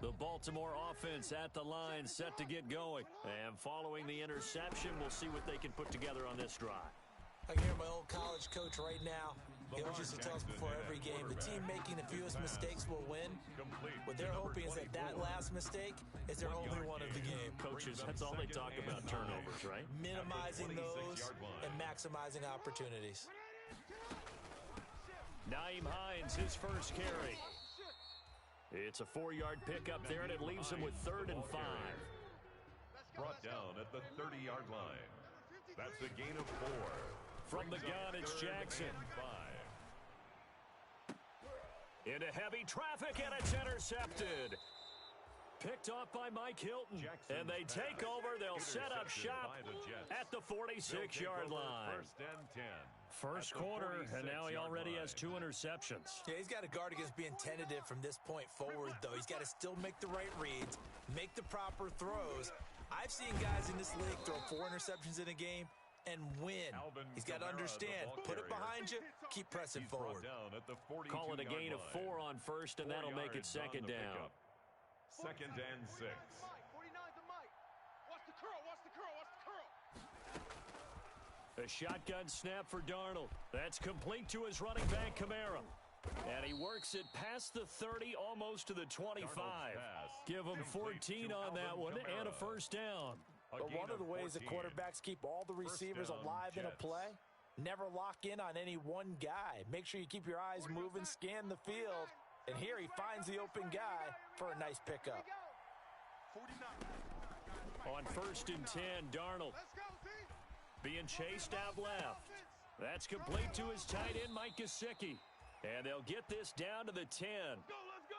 The Baltimore offense at the line, set to get going. And following the interception, we'll see what they can put together on this drive. I can hear my old college coach right now. He always used to tell us before every game, the team making the fewest mistakes will win. What they're hoping is that last mistake is their only one of the game. Coaches, that's all they talk about, turnovers, right? Minimizing those and maximizing opportunities. Nyheim Hines, his first carry. It's a 4-yard pickup there, and it leaves him with 3rd and 5. Brought down at the 30-yard line. That's a gain of 4. From the gun, it's Jackson. Into heavy traffic, and it's intercepted. Picked off by Mike Hilton. And they take over. They'll set up shop at the 46-yard line. 1st and 10. First quarter, and now he already has 2 interceptions. Yeah, he's got to guard against being tentative from this point forward, though. He's got to still make the right reads, make the proper throws. I've seen guys in this league throw 4 interceptions in a game and win. He's got to understand, put it behind you, keep pressing forward. Call it a gain of 4 on first, and that'll make it 2nd down. 2nd and 6. 49's the mic. Watch the curl, watch the curl, watch the curl. A shotgun snap for Darnold. That's complete to his running back, Kamara. And he works it past the 30, almost to the 25. Give him 14 on that one and a 1st down. But one of the ways the quarterbacks keep all the receivers alive in a play, never lock in on any one guy. Make sure you keep your eyes moving, scan the field. And here he finds the open guy for a nice pickup. On 1st and 10, Darnold being chased out left. That's complete to his tight end, Mike Gesicki. And they'll get this down to the 10.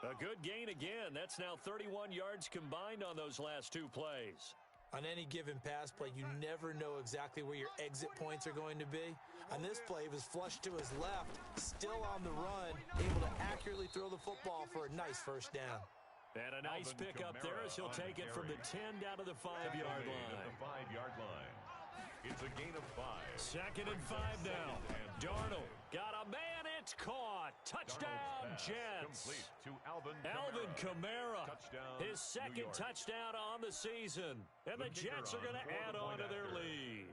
A good gain again. That's now 31 yards combined on those last 2 plays. On any given pass play, you never know exactly where your exit points are going to be. On this play, he was flushed to his left, still on the run, able to accurately throw the football for a nice 1st down. And a nice pickup there as he'll take it from the 10 down to the 5-yard line. The 5-yard line. It's a gain of 5. 2nd and 5 now. Darnold got a man. It's caught. Touchdown, Jets. To Alvin Kamara. Touchdown, his 2nd touchdown on the season. And the Jets are going to add on to their lead.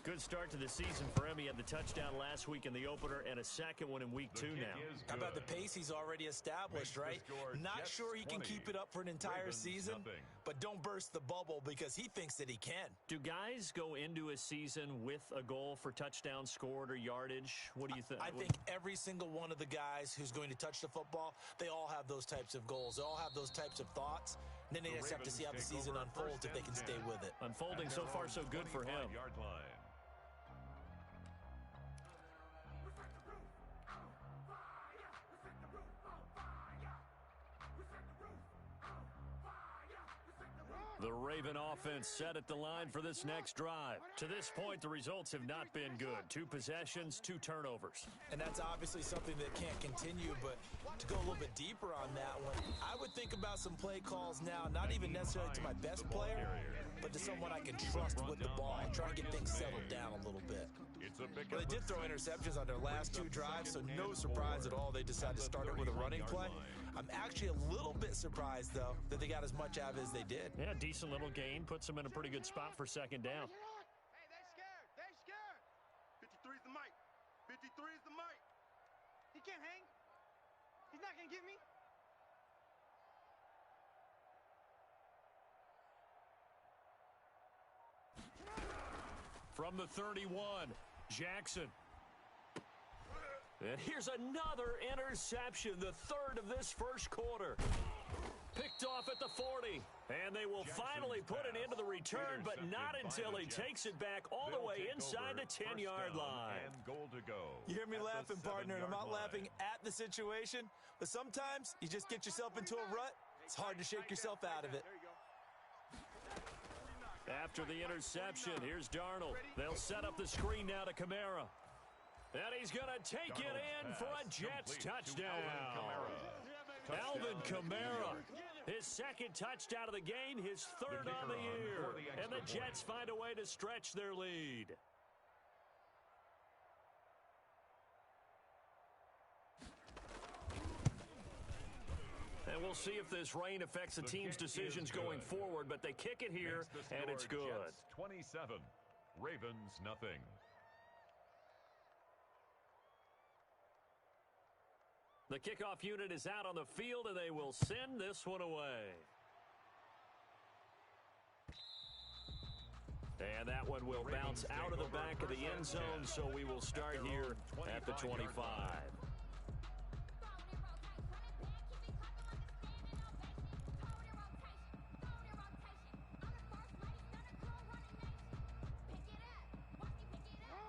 Good start to the season for him. He had the touchdown last week in the opener and a 2nd one in week 2 now. How about the pace he's already established, right? Not sure he can keep it up for an entire season, but don't burst the bubble because he thinks that he can. Do guys go into a season with a goal for touchdowns scored or yardage? What do you think? I think every single one of the guys who's going to touch the football, they all have those types of goals. They all have those types of thoughts. And then they just have to see how the season unfolds if they can stay with it. Unfolding so far so good for him. The Raven offense set at the line for this next drive. To this point, the results have not been good. 2 possessions, 2 turnovers. And that's obviously something that can't continue, but to go a little bit deeper on that one, I would think about some play calls now, not even necessarily to my best player, but to someone I can trust with the ball, try to get things settled down a little bit. Well, they did throw interceptions on their last 2 drives, so no surprise at all they decided to start it with a running play. I'm actually a little bit surprised, though, that they got as much out of it as they did. Yeah, decent little gain. Puts them in a pretty good spot for 2nd down. Hey, they scared. They scared. 53's the mic. 53's the mic. He can't hang. He's not going to get me. From the 31, Jackson. And here's another interception, the 3rd of this first quarter. Picked off at the 40. And they will finally put it into the return, but not until he takes it back all the way inside the 10-yard line. Goal to go. You hear me laughing, partner, and I'm not laughing at the situation, but sometimes you just get yourself into a rut. It's hard to shake yourself out of it. After the interception, here's Darnold. They'll set up the screen now to Kamara. And he's going to take it in for a Jets touchdown. Alvin Kamara, his 2nd touchdown of the game, his 3rd on the year. And the Jets find a way to stretch their lead. And we'll see if this rain affects the team's decisions going forward, but they kick it here, and it's good. Jets 27, Ravens nothing. The kickoff unit is out on the field, and they will send this one away. And that one will bounce out of the back of the end zone, so we will start here at the 25.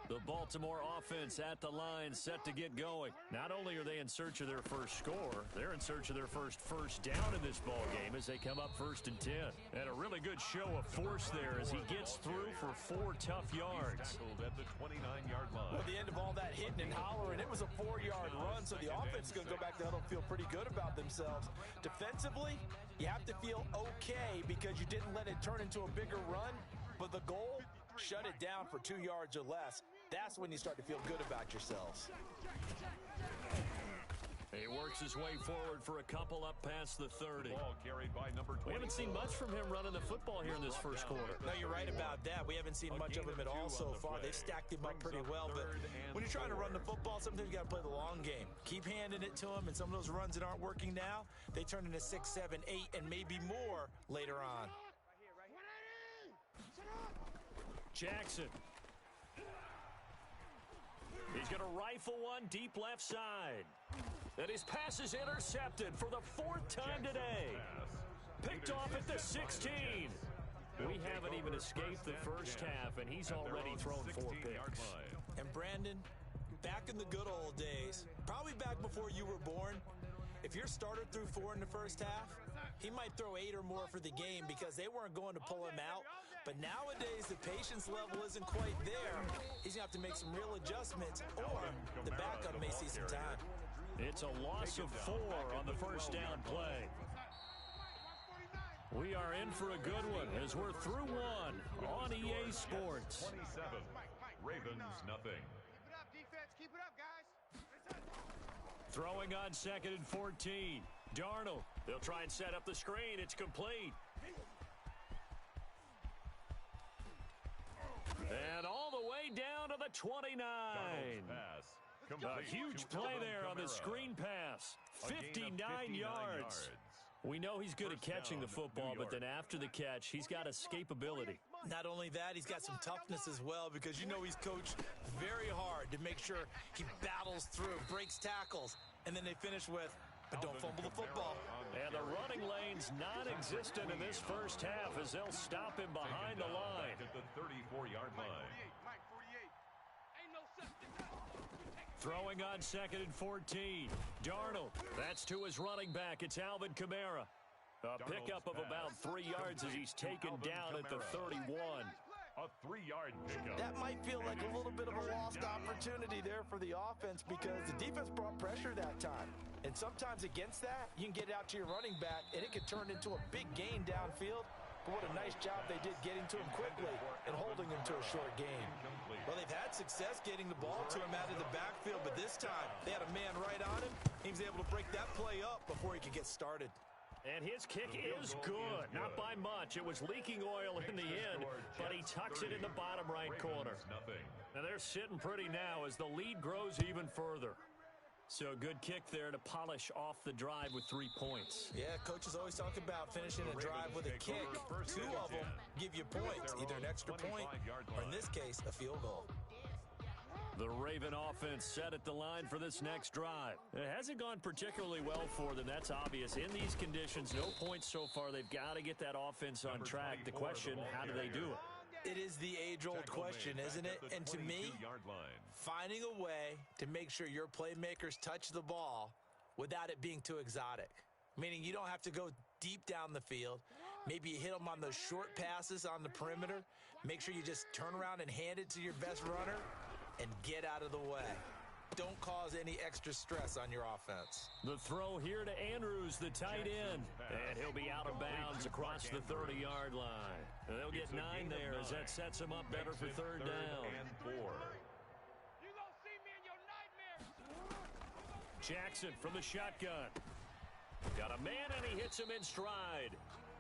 The Baltimore offense at the line, set to get going. Not only are they in search of their first score, they're in search of their first down in this ball game as they come up 1st and 10. And a really good show of force there as he gets through for 4 tough yards. Tackled at the 29-yard line. Well, at the end of all that hitting and hollering, it was a 4-yard run, so the offense is going to go back to the huddle and feel pretty good about themselves. Defensively, you have to feel okay because you didn't let it turn into a bigger run, but the goal, shut it down for 2 yards or less. That's when you start to feel good about yourselves. He works his way forward for a couple up past the 30. Ball carried by number 20. We haven't seen much from him running the football here in this first quarter. No, you're right about that. We haven't seen much of him at all so far. They've stacked him up pretty well, but when you're trying to run the football, sometimes you got to play the long game. Keep handing it to him, and some of those runs that aren't working now, they turn into 6, 7, 8, and maybe more later on. Jackson. He's going to rifle one deep left side. And his pass is intercepted for the 4th time today. Picked off at the 16. We haven't even escaped the first half, and he's already thrown 4 picks. And Brandon, back in the good old days, probably back before you were born, if your starter threw 4 in the first half, he might throw 8 or more for the game because they weren't going to pull him out. But nowadays, the patience level isn't quite there. He's going to have to make some real adjustments, or the backup may see some time. It's a loss of 4 on the first down play. We are in for a good one as we're through one on EA Sports. 27, Ravens nothing. Keep it up, defense. Keep it up, guys. Throwing on 2nd and 14. Darnold. They'll try and set up the screen. It's complete. And all the way down to the 29. A huge play there on the screen pass. 59 yards. We know he's good at catching the football, but then after the catch, he's got escapability. Not only that, he's got some toughness as well because you know he's coached very hard to make sure he battles through, breaks tackles, and then they finish with, but don't fumble the football. And the running lane's non-existent in this first half as they'll stop him behind the line. At the 34-yard line. Mike 48. Ain't no substitute. Throwing on 2nd and 14. Darnold. That's to his running back. It's Alvin Kamara. A pickup of about 3 yards as he's taken down at the 31. A 3-yard pickup. That might feel like a little bit of a lost opportunity there for the offense because the defense brought pressure that time. And sometimes against that, you can get out to your running back, and it could turn into a big gain downfield. But what a nice job they did getting to him quickly and holding him to a short gain. Well, they've had success getting the ball to him out of the backfield, but this time they had a man right on him. He was able to break that play up before he could get started. And his kick is good. Not by much. It was leaking oil in the end, but he tucks it in the bottom right corner. Now they're sitting pretty now as the lead grows even further. So a good kick there to polish off the drive with 3 points. Yeah, coaches always talk about finishing a drive with a kick. 2 of them give you points, either an extra point or, in this case, a field goal. The Raven offense set at the line for this next drive. It hasn't gone particularly well for them, that's obvious. In these conditions, no points so far. They've got to get that offense on track. The question, how do they do it? It is the age-old question, isn't it? And to me, finding a way to make sure your playmakers touch the ball without it being too exotic. Meaning you don't have to go deep down the field. Maybe you hit them on those short passes on the perimeter. Make sure you just turn around and hand it to your best runner and get out of the way. Don't cause any extra stress on your offense. The throw here to Andrews, the tight end. And he'll be out of bounds across the 30-yard line. And they'll get 9 there as that sets them up better for 3rd down. And 4. You gonna see me in your nightmares. Jackson from the shotgun. Got a man, and he hits him in stride.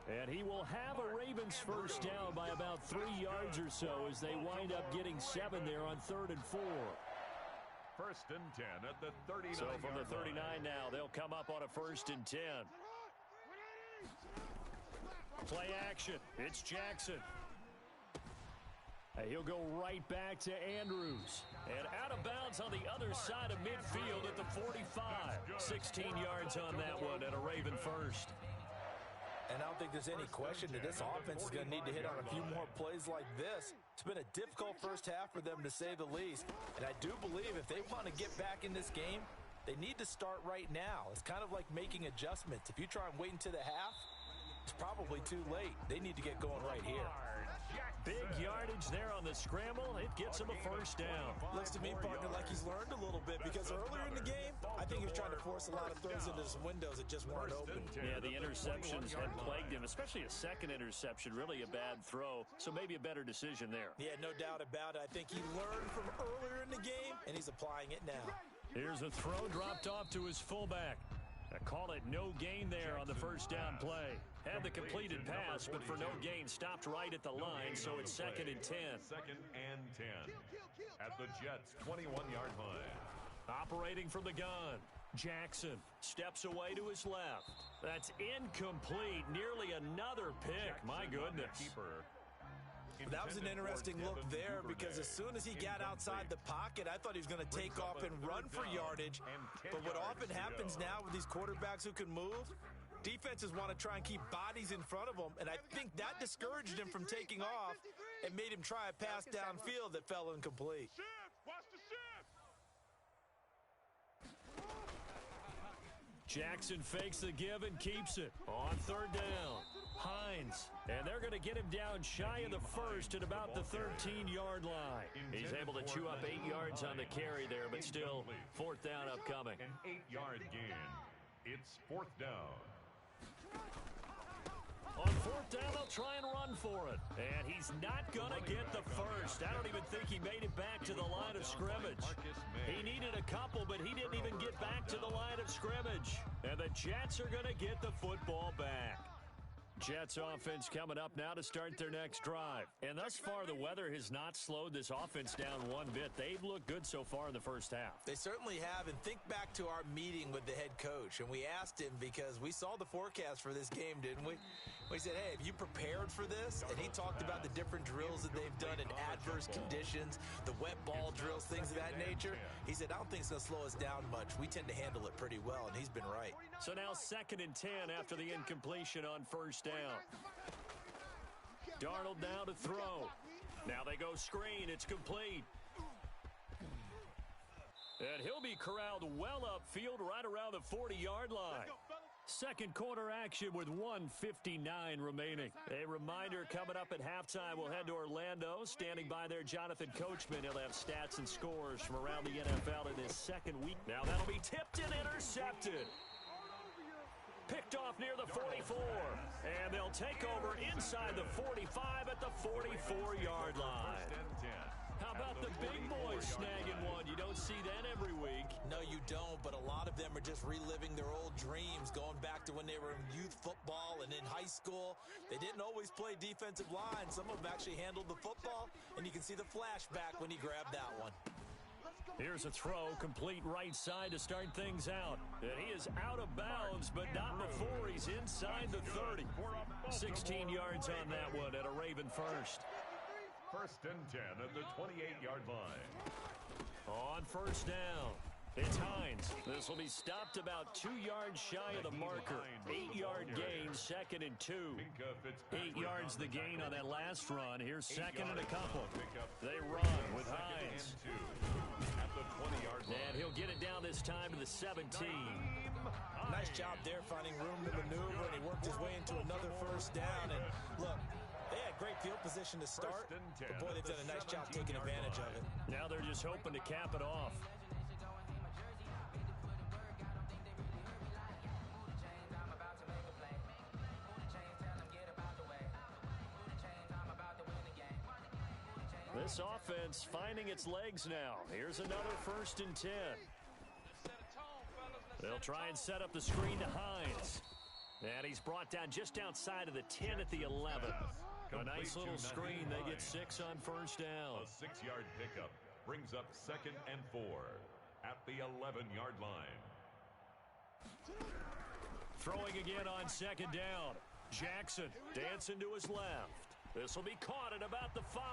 And he will have a Ravens first down by about 3 yards or so as they wind up getting 7 there on 3rd and 4. First and 10 at the 39. So from the 39 now, they'll come up on a 1st and 10. Play action. It's Jackson. He'll go right back to Andrews. And out of bounds on the other side of midfield at the 45. 16 yards on that one and a Raven first. And I don't think there's any question that this offense is going to need to hit on a few more plays like this. It's been a difficult first half for them, to say the least. And I do believe if they want to get back in this game, they need to start right now. It's kind of like making adjustments. If you try and wait until the half, it's probably too late. They need to get going right here. Big yardage there on the scramble. It gets him a first down. Looks to me, partner, like he's learned a little bit, because earlier in the game, I think he was trying to force a lot of throws into some windows that just weren't open. Yeah, the interceptions had plagued him, especially a second interception. Really a bad throw, so maybe a better decision there. Yeah, no doubt about it. I think he learned from earlier in the game, and he's applying it now. Here's a throw dropped off to his fullback. I call it no gain there on the first down play. Had the completed pass, but for no gain, stopped right at the line, so it's 2nd and 10. 2nd and 10 at the Jets' 21-yard line. Operating from the gun, Jackson steps away to his left. That's incomplete. Nearly another pick. My goodness. That was an interesting look there, because as soon as he got outside the pocket, I thought he was going to take off and run for yardage. But what often happens now with these quarterbacks who can move, defenses want to try and keep bodies in front of them, and I think that discouraged him from taking off and made him try a pass downfield that fell incomplete. Jackson fakes the give and keeps it on 3rd down. Hines, and they're going to get him down shy of the first at about the 13-yard line. He's able to chew up 8 yards on the carry there, but still 4th down upcoming. An 8-yard gain. It's 4th down. On 4th down, they'll try and run for it. And he's not going to get the first. I don't even think he made it back to the line of scrimmage. He needed a couple, but he didn't even get back to the line of scrimmage. And the Jets are going to get the football back. Jets offense coming up now to start their next drive. And thus far, the weather has not slowed this offense down one bit. They've looked good so far in the first half. They certainly have. And think back to our meeting with the head coach. And we asked him, because we saw the forecast for this game, didn't we? We said, hey, have you prepared for this? And he talked about the different drills that they've done in adverse conditions, the wet ball drills, things of that nature. He said, I don't think it's going to slow us down much. We tend to handle it pretty well, and he's been right. So now 2nd and 10 after the incompletion on 1st down. Darnold now to throw. Now they go screen. It's complete. And he'll be corralled well upfield right around the 40-yard line. Second quarter action with 1:59 remaining. A reminder, coming up at halftime, we'll head to Orlando. Standing by there, Jonathan Coachman. He'll have stats and scores from around the NFL in his second week. Now that'll be tipped and intercepted. Picked off near the 44. And they'll take over inside the 45 at the 44-yard line. How about the big boys snagging one? You don't see that every week. No, you don't, but a lot of them are just reliving their old dreams, going back to when they were in youth football and in high school. They didn't always play defensive line. Some of them actually handled the football, and you can see the flashback when he grabbed that one. Here's a throw, complete right side to start things out. And he is out of bounds, but not before he's inside the 30. 16 yards on that one at a Raven first. 1st and 10 at the 28-yard line. On 1st down, it's Hines. This will be stopped about 2 yards shy of the marker. 8-yard gain, 2nd and 2. 8 yards the gain on that last run. Here's 2nd and a couple. They run with Hines. At the 20-yard line. And he'll get it down this time to the 17. Nice job there finding room to maneuver, and he worked his way into another first down. And look, they had great field position to start, but boy, they've done a nice job taking advantage of it. Now they're just hoping to cap it off. This offense finding its legs now. Here's another 1st and 10. They'll try and set up the screen to Hines. And he's brought down just outside of the 10 at the 11. A nice little screen. They get 6 on first down. A 6-yard pickup brings up 2nd and 4 at the 11-yard line. Throwing again on 2nd down. Jackson dancing to his left. This will be caught at about the 5.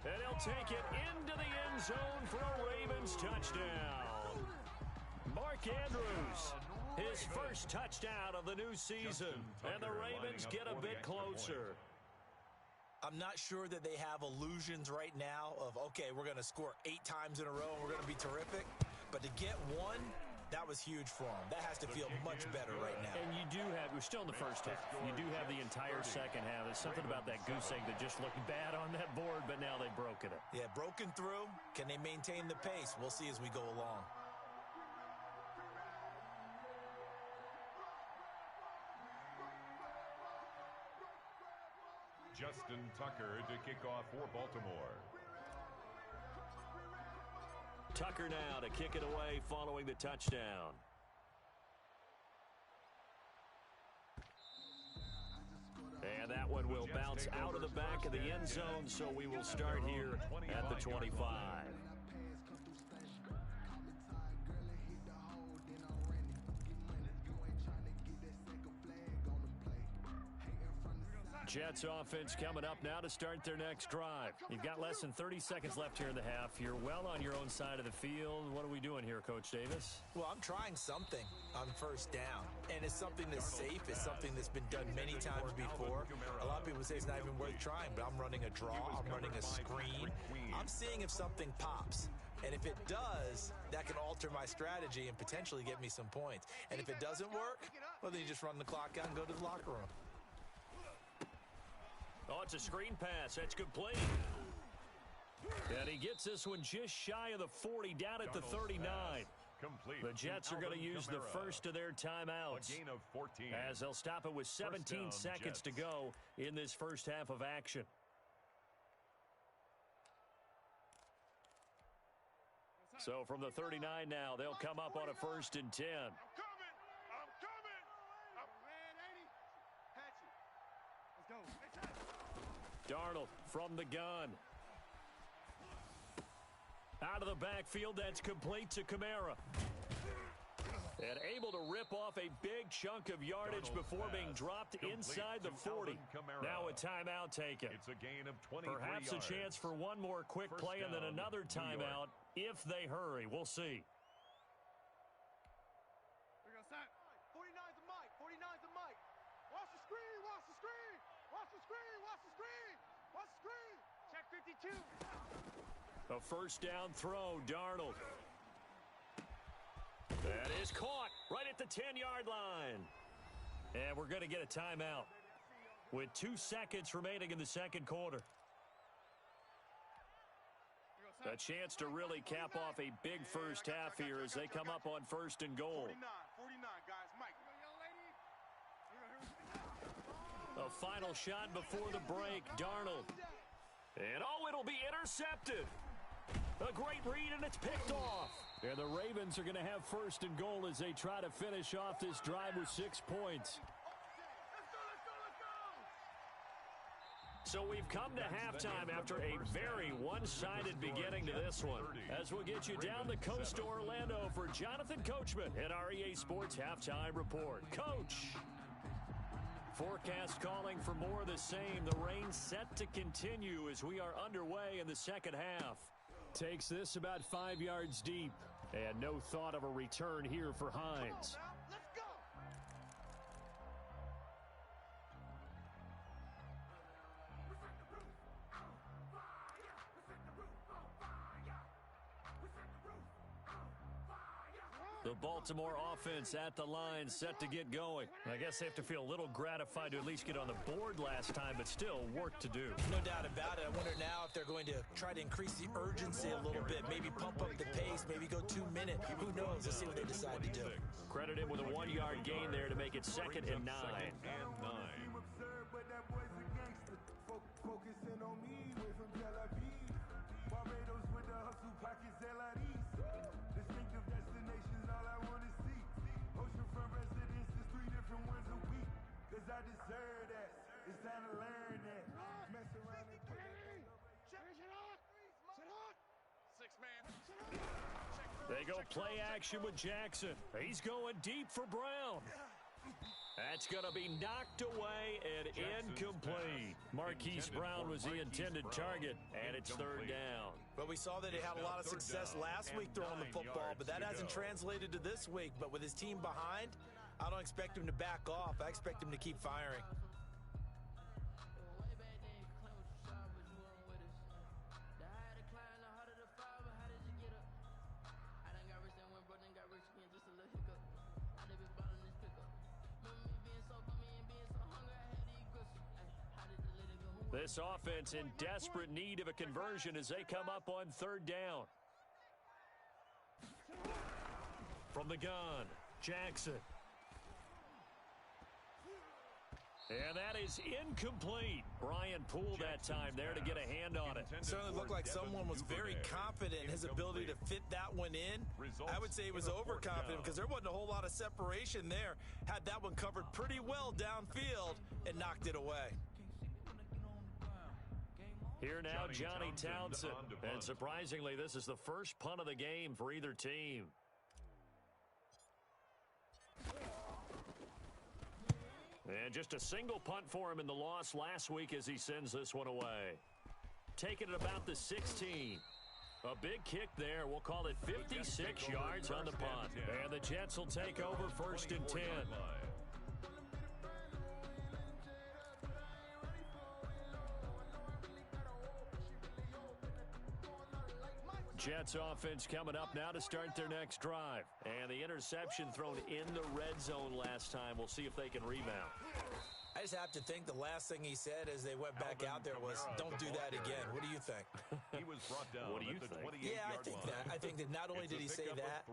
And he'll take it into the end zone for a Ravens touchdown. Mark Andrews, his first touchdown of the new season. And the Ravens get a bit closer. I'm not sure that they have illusions right now of, okay, we're going to score 8 times in a row and we're going to be terrific. But to get one, that was huge for them. That has to feel much better right now. And you do have, we're still in the first half. You do have the entire second half. There's something about that goose egg that just looked bad on that board, but now they've broken it. Yeah, broken through. Can they maintain the pace? We'll see as we go along. Justin Tucker to kick off for Baltimore. Tucker now to kick it away following the touchdown. And that one will bounce out of the back of the end zone, so we will start here at the 25. Jets offense coming up now to start their next drive. You've got less than 30 seconds left here in the half. You're well on your own side of the field. What are we doing here, Coach Davis? Well, I'm trying something on first down, and it's something that's safe. It's something that's been done many times before. A lot of people say it's not even worth trying, but I'm running a draw. I'm running a screen. I'm seeing if something pops. And if it does, that can alter my strategy and potentially get me some points. And if it doesn't work, well, then you just run the clock out and go to the locker room. Oh, it's a screen pass. That's complete. And he gets this one just shy of the 40, down at the 39. The Jets are going to use the first of their timeouts, A gain of 14. as they'll stop it with 17 seconds to go in this first half of action. So from the 39 now, they'll come up on a 1st and 10. I'm coming! I'm coming! I'm red, 80. Patch it. Let's go. Darnold from the gun. Out of the backfield, that's complete to Kamara. And able to rip off a big chunk of yardage before being dropped inside the 40. Now a timeout taken. It's a gain of 23 Perhaps yards. a chance for one more quick First play and then down, another New York. timeout if they hurry. We'll see. We're going to sign. 49's the mic. 49's the mic. Watch the screen. Watch the screen. Watch the screen. Watch the screen. Watch the screen. Check 52. A first down throw, Darnold. That is caught right at the 10-yard line. And we're going to get a timeout with 2 seconds remaining in the second quarter. A chance to really cap off a big first half here as they come up on 1st and goal. 49, guys. Mike. A final shot before the break, Darnold. And oh, it'll be intercepted. A great read, and it's picked off. And the Ravens are going to have 1st and goal as they try to finish off this drive with 6 points. So we've come to halftime after a very one-sided beginning to this one. As we'll get you down the coast to Orlando for Jonathan Coachman at our EA Sports Halftime Report. Coach! Forecast calling for more of the same. The rain set to continue as we are underway in the second half. Takes this about 5 yards deep. And no thought of a return here for Hines. Let's go. The Baltimore offense at the line, set to get going. I guess they have to feel a little gratified to at least get on the board last time, but still work to do. No doubt about it. I wonder now if they're going to try to increase the urgency a little bit, maybe pump up the pace, maybe go 2 minute. Who knows? Let's see what they decide to do. Credit him with a 1-yard gain there to make it 2nd and 9. Focusing on me, way from Tel Aviv. Barbados with the hustle pockets, LIDs. Distinctive destinations, all I want to see. They go play action with Jackson. He's going deep for Brown. That's going to be knocked away and incomplete. Marquise Brown was the intended target, and it's third down. Well, we saw that he had a lot of success last week throwing the football, but that hasn't translated to this week. But with his team behind, I don't expect him to back off. I expect him to keep firing. This offense in desperate need of a conversion as they come up on third down. From the gun, Jackson. And that is incomplete. Brian Poole that time there to get a hand on it. Certainly looked like someone was very confident in his ability to fit that one in. I would say he was overconfident because there wasn't a whole lot of separation there. Had that one covered pretty well downfield and knocked it away. Here now, Johnny Townsend. And surprisingly, this is the first punt of the game for either team. And just a single punt for him in the loss last week as he sends this one away. Taking it about the 16. A big kick there. We'll call it 56 yards on the punt. And the Jets will take over first and 10. Jets offense coming up now to start their next drive. And the interception thrown in the red zone last time. We'll see if they can rebound. I just have to think the last thing he said as they went back out there was, don't do that again. What do you think? He was brought down. What do you think? Yeah, I think that. I think that not only did he say that,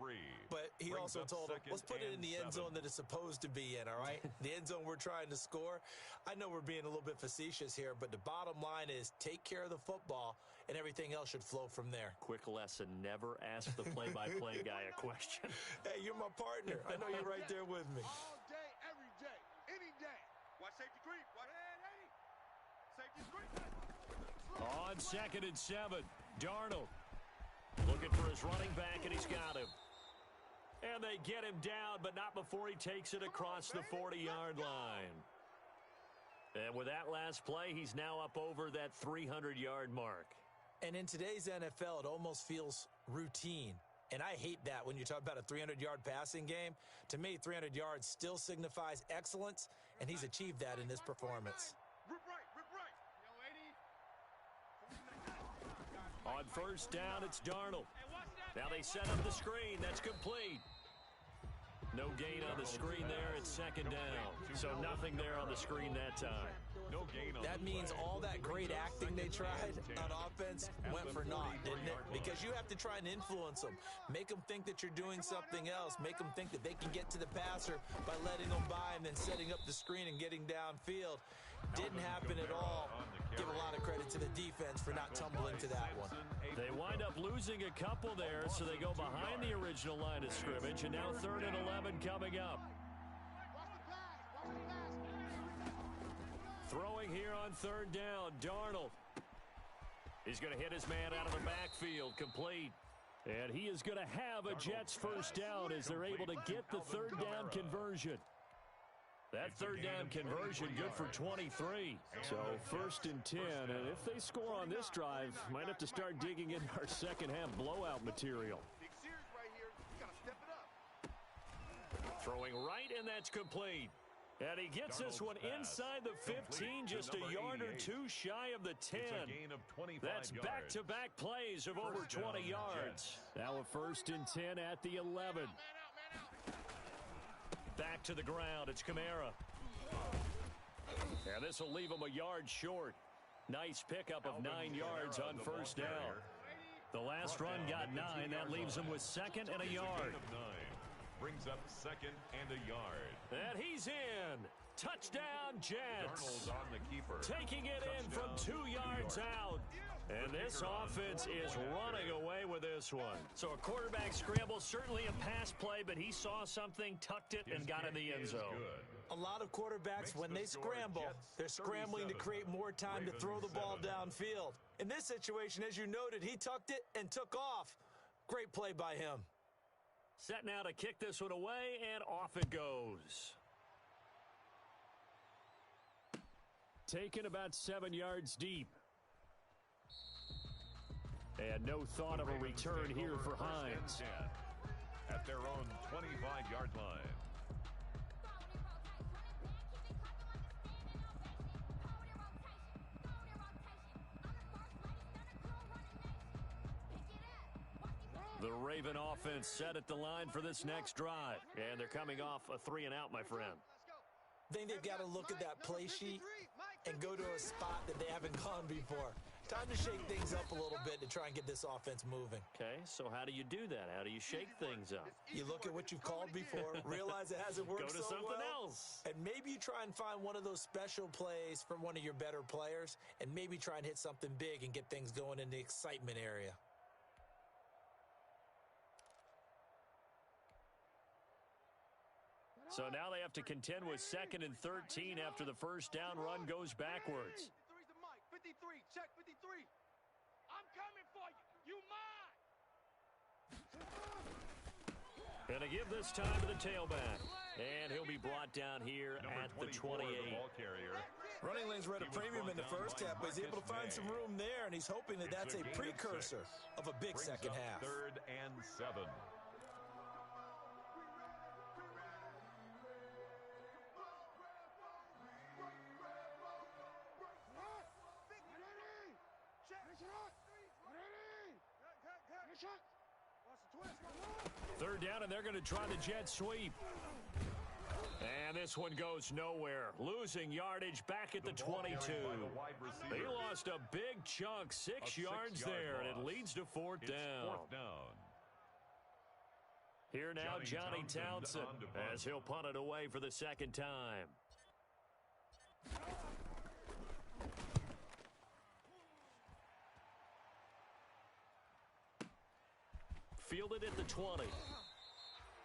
but he also told him, let's put it in the end zone that it's supposed to be in, all right? The end zone we're trying to score. I know we're being a little bit facetious here, but the bottom line is take care of the football, and everything else should flow from there. Quick lesson, never ask the play-by-play guy a question. Hey, you're my partner. I know you're right there with me. All day, every day, any day. Watch safety creep. Watch safety creep. On 2nd and 7, Darnold looking for his running back, and he's got him. And they get him down, but not before he takes it across the 40-yard line. And with that last play, he's now up over that 300-yard mark. And in today's NFL, it almost feels routine. And I hate that when you talk about a 300-yard passing game. To me, 300 yards still signifies excellence, and he's achieved that in this performance. Rip right. On first down, it's Darnold. Now they set up the screen. That's complete. No gain on the screen there. It's 2nd down. So nothing there on the screen that time. No gain on That means all that great acting they tried on offense went for naught, didn't it? Because you have to try and influence them. Make them think that you're doing something else. Make them think that they can get to the passer by letting them by and then setting up the screen and getting downfield. Didn't happen at all. Give a lot of credit to the defense for not tumbling to that one. They wind up losing a couple there, so they go behind the original line of scrimmage, and now 3rd and 11 coming up. Throwing here on 3rd down, Darnold. He's going to hit his man out of the backfield, complete. And he is going to have a Jets first down as they're able to get the 3rd down conversion. That 3rd down conversion good for 23. So 1st and 10, and if they score on this drive, might have to start digging into our second half blowout material. Big series right here. You got to step it up. Throwing right, and that's complete. And he gets this one inside the 15, just a yard or two shy of the 10. That's back-to-back plays of over 20 yards. Now a 1st and 10 at the 11. Back to the ground, it's Kamara. And this will leave him a yard short. Nice pickup of 9 yards on first down. The last run got 9. That leaves him with 2nd and a yard. Brings up 2nd and a yard. And he's in. Touchdown, Jets. On the keeper. Taking it in from 2 yards out. And this offense is running away with this one. So a quarterback scramble, certainly a pass play, but he saw something, tucked it, and got in the end zone. A lot of quarterbacks, when they scramble, they're scrambling to create more time to throw the ball downfield. In this situation, as you noted, he tucked it and took off. Great play by him. Set now to kick this one away, and off it goes. Taken about 7 yards deep. And no thought of a return here for Hines. At their own 25-yard line. The Raven offense set at the line for this next drive. And they're coming off a 3-and-out, my friend. I think they've got to look at that play sheet and go to a spot that they haven't gone before. Time to shake things up a little bit to try and get this offense moving. Okay, so how do you do that? How do you shake things up? You look at what you've called before, realize it hasn't worked Go to so something well, else. and maybe you try and find one of those special plays from one of your better players, and maybe try and hit something big and get things going in the excitement area. So now they have to contend with 2nd and 13 after the first down run goes backwards. 53's the mic. 53. Check 53. I'm coming for you. You mine. And to give this time to the tailback. And he'll be brought down here at the 28. Running lanes were at a premium in the first half, but he's able to find some room there, and he's hoping that that's a precursor of a big second half. 3rd and 7. Third down, and they're going to try the jet sweep. And this one goes nowhere. Losing yardage back at the 22. He lost a big chunk, 6 yards there, and it leads to fourth down. Here now, Johnny Townsend, as he'll punt it away for the second time. Fielded at the 20.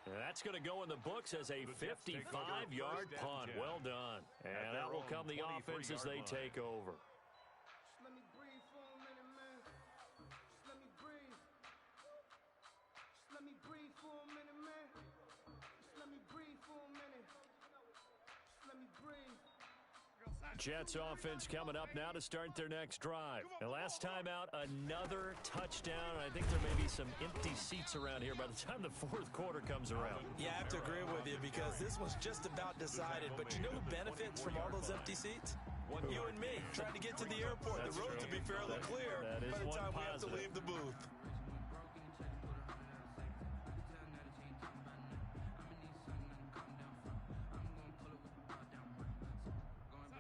And that's going to go in the books as a 55-yard punt. Well done. And out will come the offense as they take over. Just let me breathe for a minute, man. Just let me breathe. Just let me breathe for a minute, man. Just let me breathe for a minute. Just let me breathe. Jets offense coming up now to start their next drive. And last time out, another touchdown. I think there may be some empty seats around here by the time the fourth quarter comes around. Yeah, I have to agree with you because this was just about decided. But you know who benefits from all those empty seats? You and me, trying to get to the airport. The roads will be fairly clear that is by the time we have to positive. leave the booth.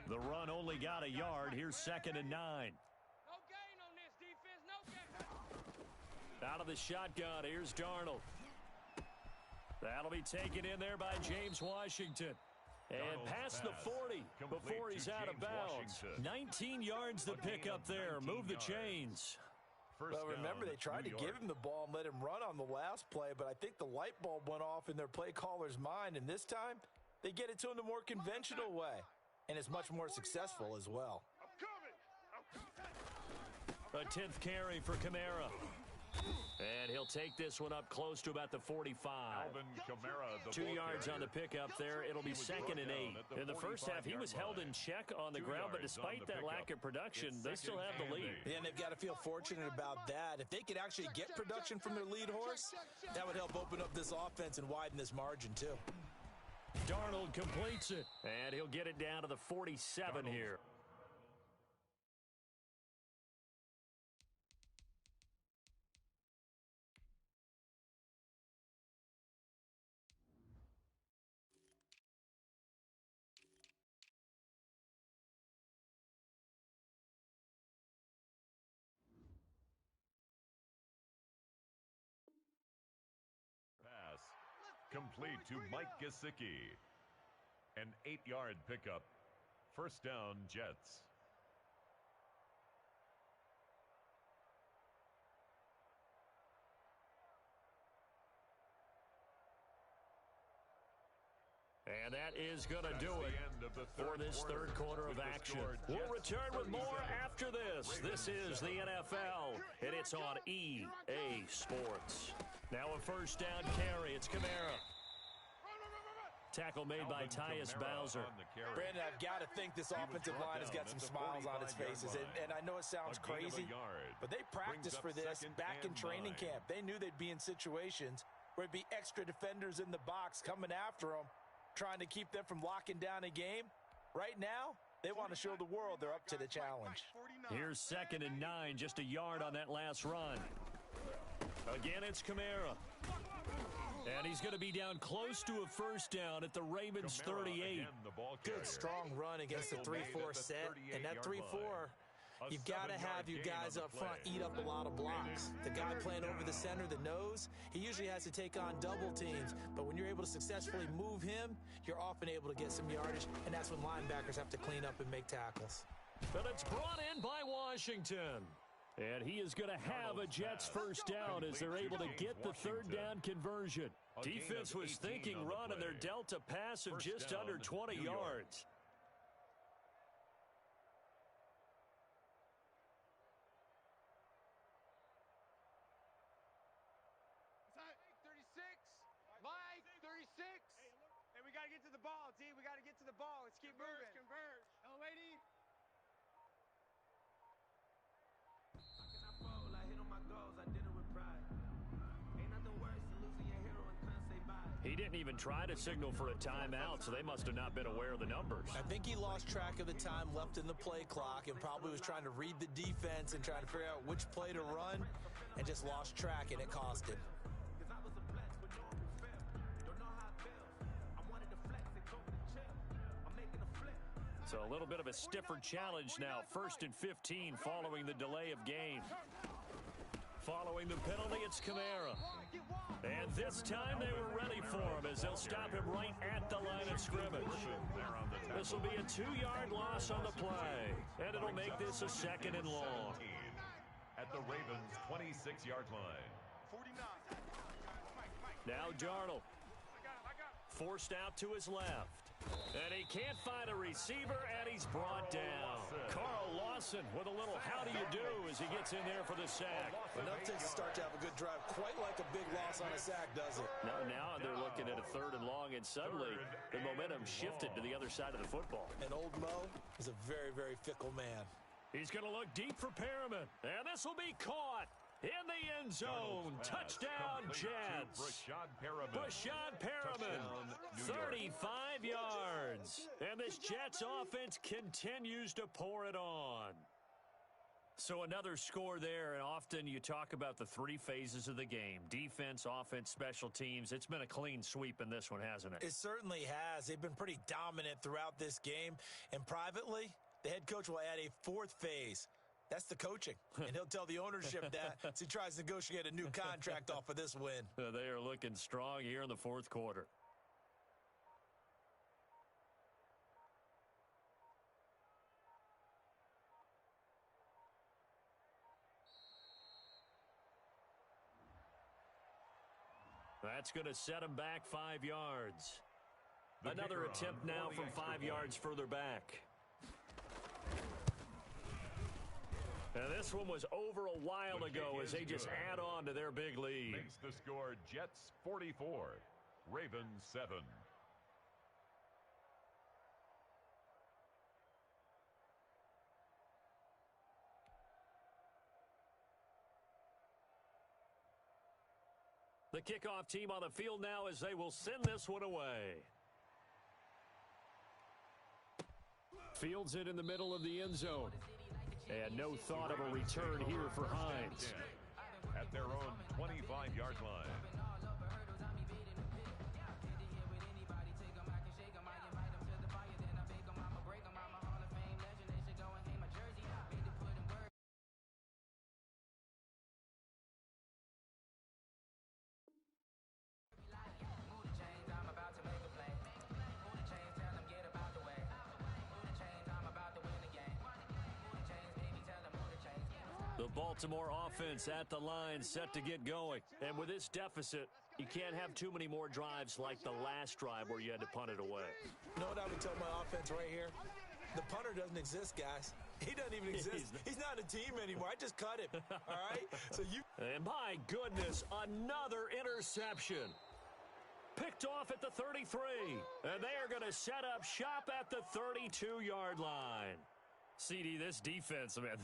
The run only got a yard. Here's 2nd and 9. No gain on this defense. No gain. Out of the shotgun, here's Darnold. That'll be taken in there by James Washington. And Darnold's past the pass 40 complete before he's to out of James bounds. Washington. 19 yards to pick up there. Move the chains. Well, remember, they tried to give him the ball and let him run on the last play, but I think the light bulb went off in their play caller's mind, and this time they get it to him the more conventional way, and it's much more successful as well. I'm coming. A 10th carry for Kamara. And he'll take this one up close to about the 45. Alvin Kamara, the 2 ball yards on carrier. the pickup there. It'll be 2nd and 8. In the first half, he was held in check on the 2 ground, but yards despite on the that lack pickup. of production, It's they still 2nd have the and lead. 8. And they've got to feel fortunate about that. If they could actually get production from their lead horse, that would help open up this offense and widen this margin too. Darnold completes it, and he'll get it down to the 47 here. Pass complete to Mike Gesicki. An 8-yard pickup. First down, Jets. And that is going to do it for this third quarter of action. We'll return with more after this. This is the NFL, and it's on EA Sports. Now a first down carry. It's Kamara. Tackle made by Tyus Bowser. Brandon, I've got to think this offensive line has got some smiles on its faces. And I know it sounds crazy, but they practiced for this back in training camp. They knew they'd be in situations where it'd be extra defenders in the box coming after them, trying to keep them from locking down a game. Right now, they want to show the world they're up to the challenge. Here's 2nd and 9, just a yard on that last run. Again, it's Kamara. And he's going to be down close to a first down at the Ravens 38. Good, strong run against the 3-4 set. And that 3-4, you've got to have your guys up front eat up a lot of blocks. The guy playing over the center, the nose, he usually has to take on double teams. But when you're able to successfully move him, you're often able to get some yardage. And that's when linebackers have to clean up and make tackles. But it's brought in by Washington. And he is going to have a Jets first down as they're able to get the third down conversion. Defense was thinking run, and they're dealt a pass of just under 20 yards. Mike, 36. Hey, we got to get to the ball, T. We got to get to the ball. Let's keep moving. Converge. L-A-D. He didn't even try to signal for a timeout, so they must have not been aware of the numbers. I think he lost track of the time left in the play clock and probably was trying to read the defense and trying to figure out which play to run and just lost track, and it cost him. So a little bit of a stiffer challenge now. 1st and 15 following the delay of game. Following the penalty, it's Kamara. And this time they were ready for him as they'll stop him right at the line of scrimmage. This will be a 2-yard loss on the play, and it'll make this a 2nd and long. At the Ravens' 26-yard line. 49. Now Darnold. Forced out to his left. And he can't find a receiver, and he's brought down. Carl Lawson with a little how do you do as he gets in there for the sack. Enough to start to have a good drive. Quite like a big loss on a sack, does it? Now they're looking at a 3rd and long, and suddenly the momentum shifted to the other side of the football. And old Mo is a very, very fickle man. He's going to look deep for Perriman, and this will be caught in the end zone. Touchdown, Jets. Brashad Perriman, 35 yards. And this Jets offense continues to pour it on. So another score there, and often you talk about the 3 phases of the game. Defense, offense, special teams. It's been a clean sweep in this one, hasn't it? It certainly has. They've been pretty dominant throughout this game. And privately, the head coach will add a 4th phase. That's the coaching, and he'll tell the ownership that as he tries to negotiate a new contract off of this win. They are looking strong here in the 4th quarter. That's going to set him back 5 yards. Another attempt now from 5 yards further back. And this one was over a while ago as they just add on to their big lead. Makes the score Jets 44, Ravens 7. The kickoff team on the field now as they will send this one away. Fields it in the middle of the end zone. And no thought of a return here for Hines. At their own 25-yard line. The Baltimore offense at the line set to get going. And with this deficit, You can't have too many more drives like the last drive where you had to punt it away. You know what I would tell my offense right here? The punter doesn't exist, guys. He doesn't even exist. He's not a team anymore. I just cut him, all right? So you... And my goodness, another interception. Picked off at the 33. And they are going to set up shop at the 32-yard line. CD, this defense, man,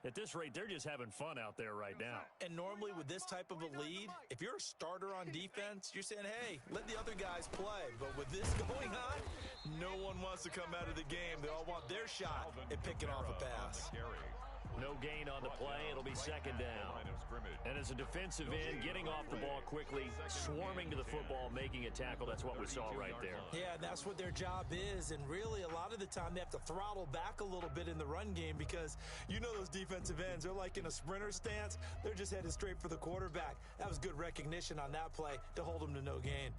at this rate, they're just having fun out there right now. And normally with this type of a lead, if you're a starter on defense, you're saying, hey, let the other guys play. But with this going on, no one wants to come out of the game. They all want their shot at picking off a pass. No gain on the play. It'll be second down. And as a defensive end, getting off the ball quickly, swarming to the football, making a tackle, that's what we saw right there. Yeah, and that's what their job is. And really, a lot of the time, they have to throttle back a little bit in the run game because you know those defensive ends, they're like in a sprinter stance. They're just headed straight for the quarterback. That was good recognition on that play to hold them to no gain.